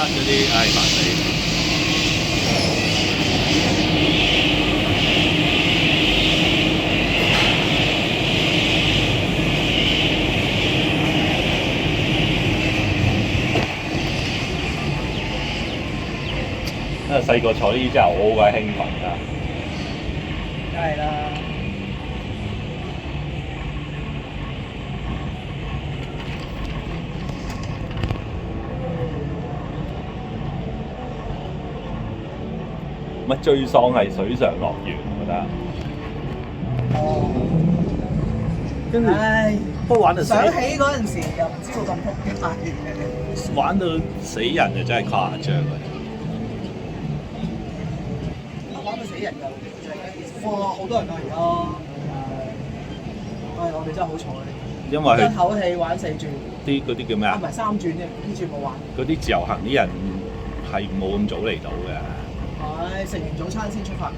嗰啲，唉煩死！因為細個坐呢啲真係好鬼興奮㗎。梗係啦。乜最爽係水上樂園，我覺得。哦。跟住，唉，不過玩到死，想起嗰陣時又唔知道咁撲街。玩到死人就真係誇張㗎。玩到死人又，哇！好多人啊而家。唉，我哋真係好彩。因為佢一口氣玩4轉。啲嗰啲叫咩啊？唔係3轉啫，呢轉冇玩。嗰啲自由行啲人係冇咁早嚟到嘅。係食完早餐先出發。